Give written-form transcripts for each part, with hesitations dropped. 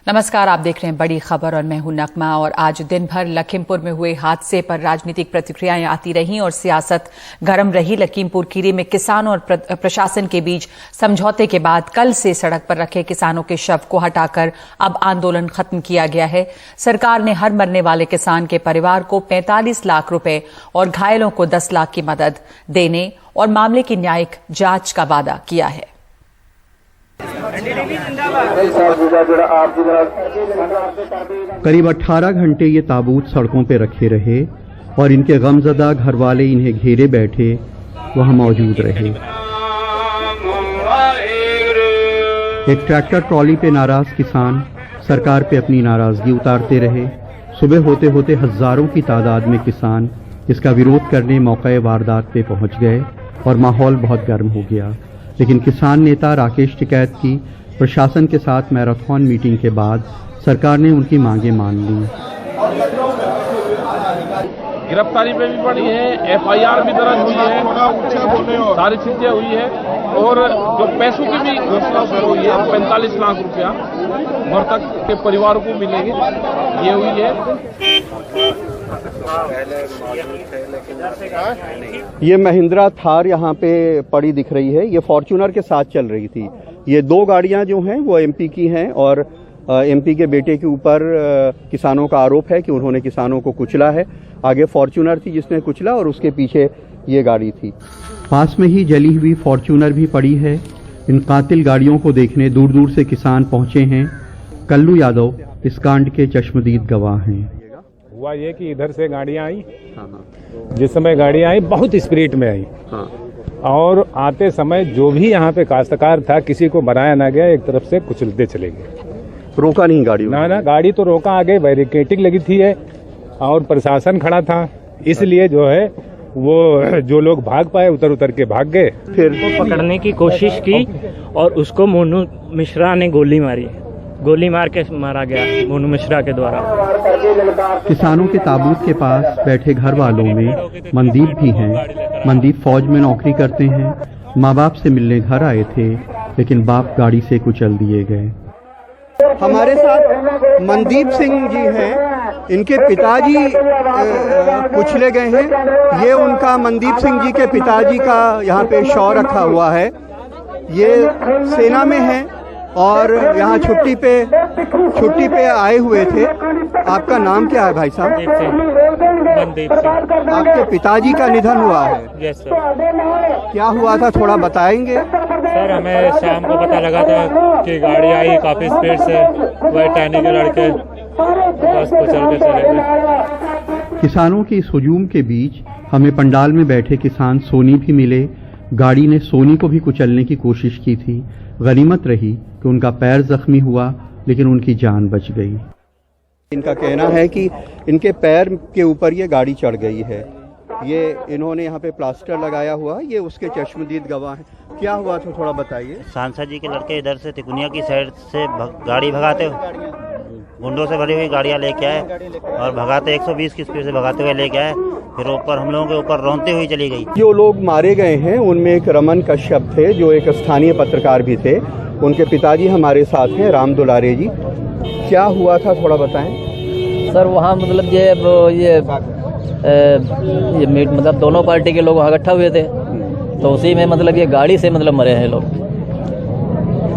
नमस्कार, आप देख रहे हैं बड़ी खबर और मैं हूं नगमा। और आज दिन भर लखीमपुर में हुए हादसे पर राजनीतिक प्रतिक्रियाएं आती रहीं और सियासत गर्म रही। लखीमपुर खीरी में किसान और प्रशासन के बीच समझौते के बाद कल से सड़क पर रखे किसानों के शव को हटाकर अब आंदोलन खत्म किया गया है। सरकार ने हर मरने वाले किसान के परिवार को 45 लाख रुपए और घायलों को 10 लाख की मदद देने और मामले की न्यायिक जांच का वादा किया है। करीब 18 घंटे ये ताबूत सड़कों पे रखे रहे और इनके गमजदा घर वाले इन्हें घेरे बैठे वहां मौजूद रहे। एक ट्रैक्टर ट्रॉली पे नाराज किसान सरकार पे अपनी नाराजगी उतारते रहे। सुबह होते होते हजारों की तादाद में किसान इसका विरोध करने मौके वारदात पे पहुंच गए और माहौल बहुत गर्म हो गया। लेकिन किसान नेता राकेश टिकैत की प्रशासन के साथ मैराथन मीटिंग के बाद सरकार ने उनकी मांगे मान ली। गिरफ्तारी पे भी पड़ी है, एफआईआर भी दर्ज हुई है, सारी चीजें हुई है और जो पैसों की भी घोषणा हुई है 45 लाख रुपया मृतक के परिवार को मिलेंगे, ये हुई है। ये महिंद्रा थार यहाँ पे पड़ी दिख रही है, ये फॉर्च्यूनर के साथ चल रही थी। ये दो गाड़ियां जो हैं वो एमपी की हैं और एमपी के बेटे के ऊपर किसानों का आरोप है कि उन्होंने किसानों को कुचला है। आगे फॉर्च्यूनर थी जिसने कुचला और उसके पीछे ये गाड़ी थी। पास में ही जली हुई फॉर्च्यूनर भी पड़ी है। इन कातिल गाड़ियों को देखने दूर दूर से किसान पहुंचे हैं। कल्लू यादव इस कांड के चश्मदीद गवाह हैं। हुआ ये कि इधर से गाड़ियां आई, जिस समय गाड़ियां आई बहुत स्पीड में आई और आते समय जो भी यहाँ पे काश्तकार था किसी को बनाया ना गया, एक तरफ से कुचलते चले गए। रोका नहीं गाड़ी? ना गाड़ी तो रोका, आगे बैरिकेटिंग लगी थी है और प्रशासन खड़ा था, इसलिए जो है वो जो लोग भाग पाए उतर के भाग गए। फिर पकड़ने की कोशिश की और उसको मोनू मिश्रा ने गोली मार के मारा गया, मोनू मिश्रा के द्वारा। किसानों के ताबूत के पास बैठे घर वालों में मनदीप भी हैं। मनदीप फौज में नौकरी करते हैं। माँ बाप से मिलने घर आए थे लेकिन बाप गाड़ी से कुचल दिए गए। हमारे साथ मनदीप सिंह जी हैं, इनके पिताजी कुचले गए हैं। ये उनका मनदीप सिंह जी के पिताजी का यहाँ पे शव रखा हुआ है। ये सेना में है और यहाँ छुट्टी पे आए हुए थे। आपका नाम क्या है भाई साहब? मनदीप सिंह। आपके पिताजी का निधन हुआ है? Yes sir. क्या हुआ था थोड़ा बताएंगे? सर हमें शाम को पता लगा था कि गाड़ी आई काफी स्पीड से, वही टहनी के लड़के बस कुचल के चले गए। किसानों के इस हुजूम के बीच हमें पंडाल में बैठे किसान सोनी भी मिले। गाड़ी ने सोनी को भी कुचलने की कोशिश की थी। गनीमत रही कि उनका पैर जख्मी हुआ लेकिन उनकी जान बच गई। इनका कहना है कि इनके पैर के ऊपर ये गाड़ी चढ़ गई है। ये इन्होंने यहाँ पे प्लास्टर लगाया हुआ, ये उसके चश्मदीद गवाह हैं। क्या हुआ था थोड़ा बताइए। सांसद जी के लड़के इधर से तिकुनिया की साइड से गाड़ी भगाते गुंडों से भरी हुई गाड़ियाँ लेके आए और भगाते 120 की स्पीड से भगाते हुए लेके आए। फिर ऊपर हम लोगों के ऊपर रौंदते हुए चली गई। जो लोग मारे गए हैं उनमें एक रमन कश्यप थे जो एक स्थानीय पत्रकार भी थे। उनके पिताजी हमारे साथ हैं, राम दुलारे जी। क्या हुआ था थोड़ा बताएं। सर वहाँ मतलब ये मीट मतलब दोनों पार्टी के लोग वहाँ इकट्ठा हुए थे, तो उसी में मतलब ये गाड़ी से मतलब मरे हैं लोग।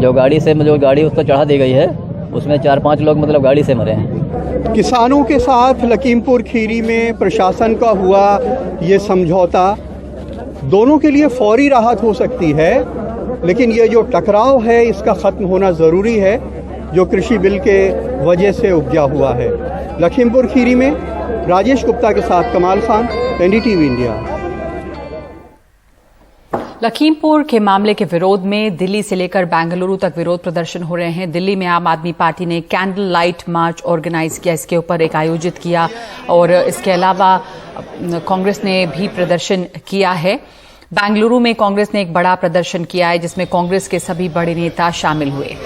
जो गाड़ी उसको चढ़ा दी गई है उसमें 4-5 लोग मतलब गाड़ी से मरे हैं। किसानों के साथ लखीमपुर खीरी में प्रशासन का हुआ ये समझौता दोनों के लिए फौरी राहत हो सकती है, लेकिन ये जो टकराव है इसका खत्म होना ज़रूरी है जो कृषि बिल के वजह से उपजा हुआ है। लखीमपुर खीरी में राजेश गुप्ता के साथ कमाल खान, एनडीटीवी इंडिया। लखीमपुर के मामले के विरोध में दिल्ली से लेकर बेंगलुरु तक विरोध प्रदर्शन हो रहे हैं। दिल्ली में आम आदमी पार्टी ने कैंडल लाइट मार्च ऑर्गेनाइज किया, इसके ऊपर एक आयोजित किया और इसके अलावा कांग्रेस ने भी प्रदर्शन किया है। बेंगलुरु में कांग्रेस ने एक बड़ा प्रदर्शन किया है जिसमें कांग्रेस के सभी बड़े नेता शामिल हुए।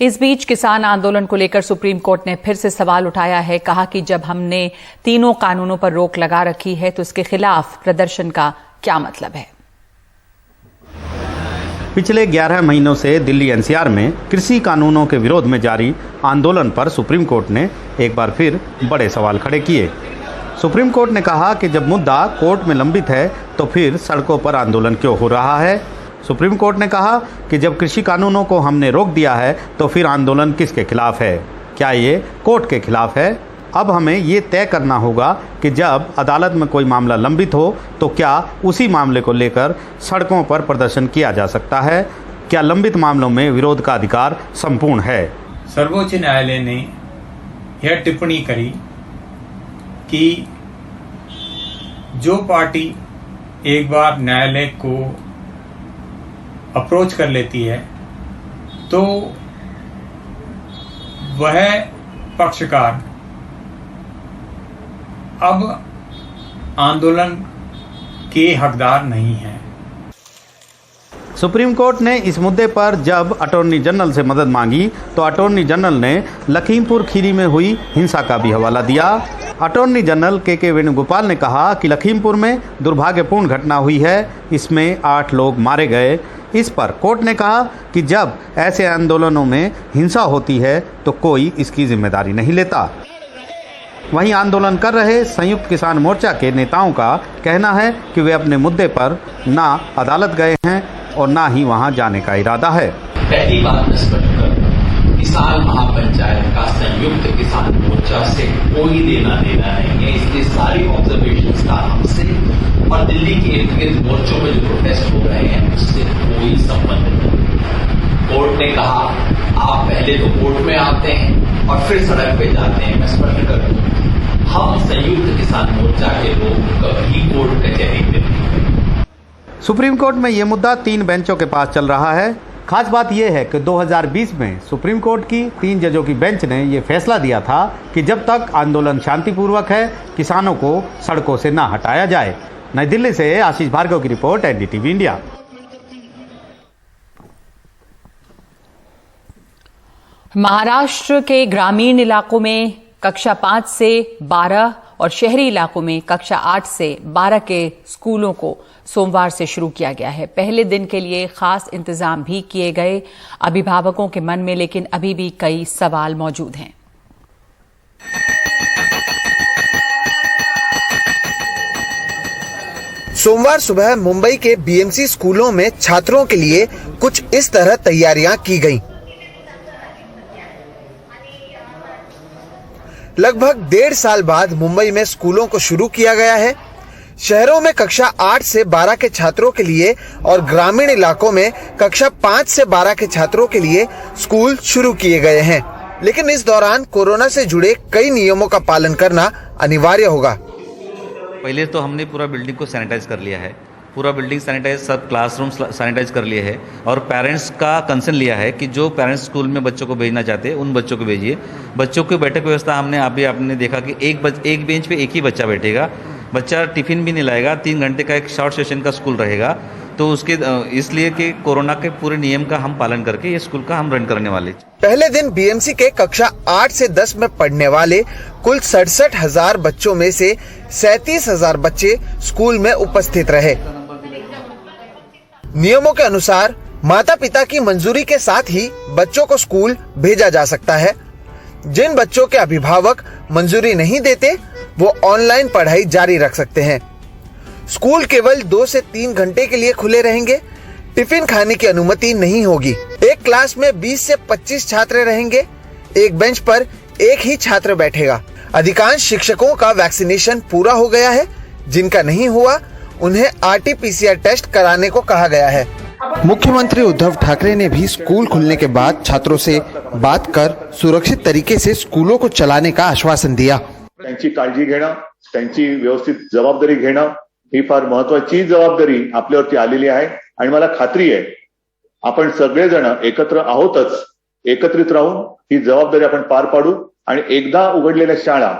इस बीच किसान आंदोलन को लेकर सुप्रीम कोर्ट ने फिर से सवाल उठाया है। कहा कि जब हमने तीनों कानूनों पर रोक लगा रखी है तो इसके खिलाफ प्रदर्शन का क्या मतलब है। पिछले 11 महीनों से दिल्ली एनसीआर में कृषि कानूनों के विरोध में जारी आंदोलन पर सुप्रीम कोर्ट ने एक बार फिर बड़े सवाल खड़े किए। सुप्रीम कोर्ट ने कहा कि जब मुद्दा कोर्ट में लंबित है तो फिर सड़कों पर आंदोलन क्यों हो रहा है। सुप्रीम कोर्ट ने कहा कि जब कृषि कानूनों को हमने रोक दिया है तो फिर आंदोलन किसके खिलाफ है? क्या ये कोर्ट के खिलाफ है? अब हमें ये तय करना होगा कि जब अदालत में कोई मामला लंबित हो तो क्या उसी मामले को लेकर सड़कों पर प्रदर्शन किया जा सकता है? क्या लंबित मामलों में विरोध का अधिकार संपूर्ण है? सर्वोच्च न्यायालय ने यह टिप्पणी करी कि जो पार्टी एक बार न्यायालय को अप्रोच कर लेती है तो वह पक्षकार अब आंदोलन के हकदार नहीं है। सुप्रीम कोर्ट ने इस मुद्दे पर जब अटॉर्नी जनरल से मदद मांगी तो अटॉर्नी जनरल ने लखीमपुर खीरी में हुई हिंसा का भी हवाला दिया। अटॉर्नी जनरल के वेणुगोपाल ने कहा कि लखीमपुर में दुर्भाग्यपूर्ण घटना हुई है, इसमें 8 लोग मारे गए। इस पर कोर्ट ने कहा कि जब ऐसे आंदोलनों में हिंसा होती है तो कोई इसकी जिम्मेदारी नहीं लेता। वहीं आंदोलन कर रहे संयुक्त किसान मोर्चा के नेताओं का कहना है कि वे अपने मुद्दे पर ना अदालत गए हैं और ना ही वहां जाने का इरादा है। पहली बात स्पष्ट कर, किसान महापंचायत का संयुक्त किसान मोर्चा से कोई लेना देना नहीं है। इसके सारी ऑब्जर्वेशंस का हमसे और दिल्ली के इर्द गिर्द मोर्चों में जो प्रोटेस्ट हो रहे हैं उससे कोई संबंध नहीं। कोर्ट ने कहा आप पहले तो कोर्ट में आते हैं और फिर सड़क पे जाते हैं। मैं स्पष्ट कर दूं, हम संयुक्त किसान मोर्चा के लोग कभी कोर्ट कचहरी पे नहीं। सुप्रीम कोर्ट में ये मुद्दा 3 बेंचों के पास चल रहा है। खास बात यह है कि 2020 में सुप्रीम कोर्ट की 3 जजों की बेंच ने यह फैसला दिया था कि जब तक आंदोलन शांतिपूर्वक है किसानों को सड़कों से ना हटाया जाए। नई दिल्ली से आशीष भार्गव की रिपोर्ट, एनडीटीवी इंडिया। महाराष्ट्र के ग्रामीण इलाकों में कक्षा 5 से 12 और शहरी इलाकों में कक्षा 8 से 12 के स्कूलों को सोमवार से शुरू किया गया है। पहले दिन के लिए खास इंतजाम भी किए गए अभिभावकों के मन में, लेकिन अभी भी कई सवाल मौजूद हैं। सोमवार सुबह मुंबई के बीएमसी स्कूलों में छात्रों के लिए कुछ इस तरह तैयारियां की गईं। लगभग 1.5 साल बाद मुंबई में स्कूलों को शुरू किया गया है। शहरों में कक्षा 8 से 12 के छात्रों के लिए और ग्रामीण इलाकों में कक्षा 5 से 12 के छात्रों के लिए स्कूल शुरू किए गए हैं, लेकिन इस दौरान कोरोना से जुड़े कई नियमों का पालन करना अनिवार्य होगा। पहले तो हमने पूरा बिल्डिंग को सैनिटाइज कर लिया है, पूरा बिल्डिंग सैनिटाइज, सब क्लासरूम सैनिटाइज कर लिए हैं और पेरेंट्स का कंसर्न लिया है कि जो पेरेंट्स स्कूल में बच्चों को भेजना चाहते हैं उन बच्चों को भेजिए। बच्चों की बैठक व्यवस्था हमने आपने देखा कि एक बेंच पे एक ही बच्चा बैठेगा, बच्चा टिफिन भी नहीं लाएगा। 3 घंटे का एक शॉर्ट सेशन का स्कूल रहेगा, तो उसके इसलिए कि कोरोना के पूरे नियम का हम पालन करके ये स्कूल का हम रन करने वाले। पहले दिन बीएमसी के कक्षा 8 से 10 में पढ़ने वाले कुल 67,000 बच्चों में से 37,000 बच्चे स्कूल में उपस्थित रहे। नियमों के अनुसार माता पिता की मंजूरी के साथ ही बच्चों को स्कूल भेजा जा सकता है। जिन बच्चों के अभिभावक मंजूरी नहीं देते वो ऑनलाइन पढ़ाई जारी रख सकते हैं। स्कूल केवल 2 से 3 घंटे के लिए खुले रहेंगे। टिफिन खाने की अनुमति नहीं होगी। एक क्लास में 20 से 25 छात्र रहेंगे। एक बेंच पर एक ही छात्र बैठेगा। अधिकांश शिक्षकों का वैक्सीनेशन पूरा हो गया है। जिनका नहीं हुआ उन्हें RT-PCR टेस्ट कराने को कहा गया है। मुख्यमंत्री उद्धव ठाकरे ने भी स्कूल खुलने के बाद छात्रों से बात कर सुरक्षित तरीके से स्कूलों को चलाने का आश्वासन दिया। त्यांची काळजी घेणं, त्यांची व्यवस्थित जबाबदारी घेणं ही फार महत्त्वाची जबाबदारी आपल्यावरती आलेली आहे आणि मला खात्री आहे आपण सगळेजण एकत्र आहोतच। एकत्रित राहून ही जबाबदारी आपण पार पाडू आणि एकदा उघडलेल्या शाळा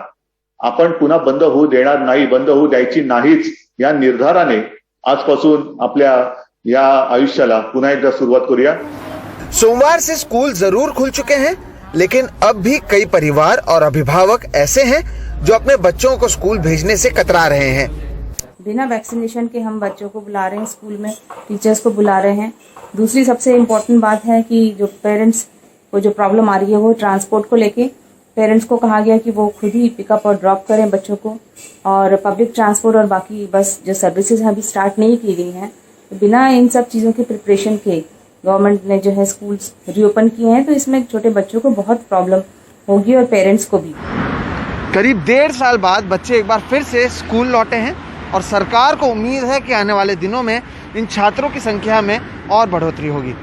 आपण पुन्हा बंद होऊ देणार नाही, बंद होऊ द्यायची नाहीच या निर्धाराने आजपासून आपल्या या आयुष्याला पुन्हा एकदा सुरुवात करूया। सोमवार से स्कूल जरूर खुल चुके हैं, लेकिन अब भी कई परिवार और अभिभावक ऐसे हैं जो अपने बच्चों को स्कूल भेजने से कतरा रहे हैं। बिना वैक्सीनेशन के हम बच्चों को बुला रहे हैं स्कूल में, टीचर्स को बुला रहे हैं। दूसरी सबसे इम्पोर्टेंट बात है कि जो पेरेंट्स को जो प्रॉब्लम आ रही है वो ट्रांसपोर्ट को लेके पेरेंट्स को कहा गया कि वो खुद ही पिकअप और ड्रॉप करें बच्चों को, और पब्लिक ट्रांसपोर्ट और बाकी बस जो सर्विसेज अभी स्टार्ट नहीं की गई हैं, तो बिना इन सब चीज़ों के प्रिपरेशन के गवर्नमेंट ने जो है स्कूल्स रीओपन किए हैं, तो इसमें छोटे बच्चों को बहुत प्रॉब्लम होगी और पेरेंट्स को भी। करीब 1.5 साल बाद बच्चे एक बार फिर से स्कूल लौटे हैं और सरकार को उम्मीद है कि आने वाले दिनों में इन छात्रों की संख्या में और बढ़ोतरी होगी।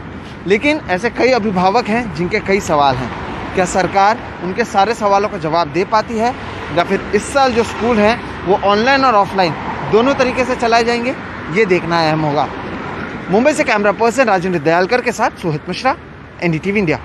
लेकिन ऐसे कई अभिभावक हैं जिनके कई सवाल हैं। क्या सरकार उनके सारे सवालों का जवाब दे पाती है, या फिर इस साल जो स्कूल हैं वो ऑनलाइन और ऑफलाइन दोनों तरीके से चलाए जाएंगे, ये देखना अहम होगा। मुंबई से कैमरा पर्सन राजेंद्र दयालकर के साथ सोहित मिश्रा, एनडीटीवी इंडिया।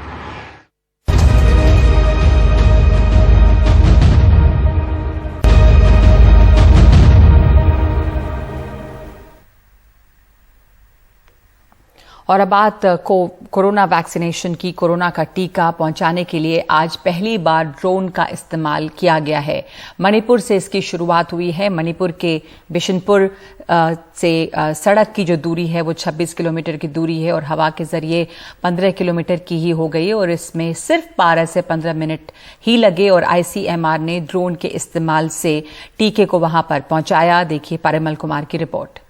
और अब बात कोरोना वैक्सीनेशन की। कोरोना का टीका पहुंचाने के लिए आज पहली बार ड्रोन का इस्तेमाल किया गया है। मणिपुर से इसकी शुरुआत हुई है। मणिपुर के बिशनपुर से सड़क की जो दूरी है वो 26 किलोमीटर की दूरी है और हवा के जरिए 15 किलोमीटर की ही हो गई है और इसमें सिर्फ 12 से 15 मिनट ही लगे और ICMR ने ड्रोन के इस्तेमाल से टीके को वहां पर पहुंचाया। देखिए परिमल कुमार की रिपोर्ट।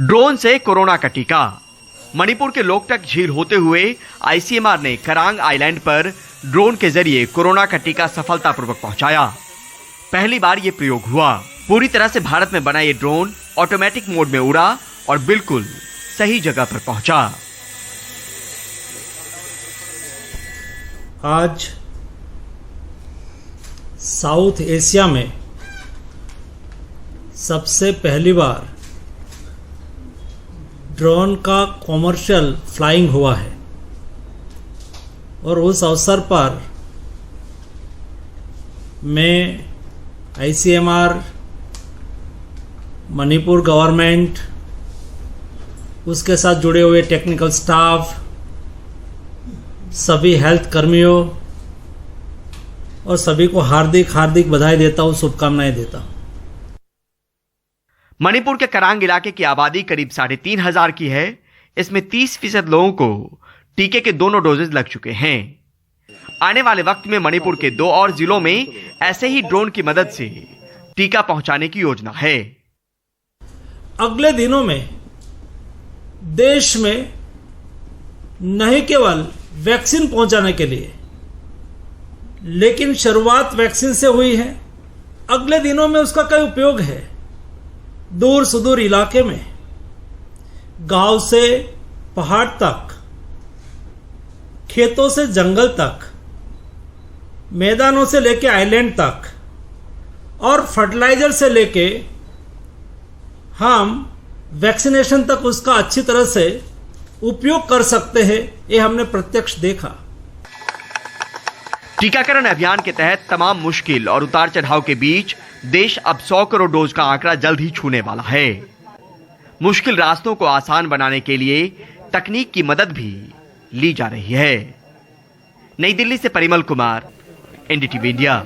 ड्रोन से कोरोना का टीका। मणिपुर के लोकटक झील होते हुए ICMR ने करांग आइलैंड पर ड्रोन के जरिए कोरोना का टीका सफलतापूर्वक पहुंचाया। पहली बार ये प्रयोग हुआ। पूरी तरह से भारत में बना ये ड्रोन ऑटोमेटिक मोड में उड़ा और बिल्कुल सही जगह पर पहुंचा। आज साउथ एशिया में सबसे पहली बार ड्रोन का कॉमर्शियल फ्लाइंग हुआ है और उस अवसर पर मैं ICMR, मणिपुर गवर्नमेंट, उसके साथ जुड़े हुए टेक्निकल स्टाफ, सभी हेल्थ कर्मियों और सभी को हार्दिक बधाई देता हूँ, शुभकामनाएं देता हूँ। मणिपुर के करांग इलाके की आबादी करीब 3,500 की है। इसमें 30% लोगों को टीके के दोनों डोजेज लग चुके हैं। आने वाले वक्त में मणिपुर के 2 और जिलों में ऐसे ही ड्रोन की मदद से टीका पहुंचाने की योजना है। अगले दिनों में देश में नहीं केवल वैक्सीन पहुंचाने के लिए, लेकिन शुरुआत वैक्सीन से हुई है। अगले दिनों में उसका कई उपयोग है। दूर सुदूर इलाके में, गांव से पहाड़ तक, खेतों से जंगल तक, मैदानों से लेके आइलैंड तक और फर्टिलाइजर से लेके हम वैक्सीनेशन तक उसका अच्छी तरह से उपयोग कर सकते हैं। ये हमने प्रत्यक्ष देखा। टीकाकरण अभियान के तहत तमाम मुश्किल और उतार चढ़ाव के बीच देश अब 100 करोड़ डोज का आंकड़ा जल्द ही छूने वाला है। मुश्किल रास्तों को आसान बनाने के लिए तकनीक की मदद भी ली जा रही है। नई दिल्ली से परिमल कुमार, एनडीटीवी इंडिया।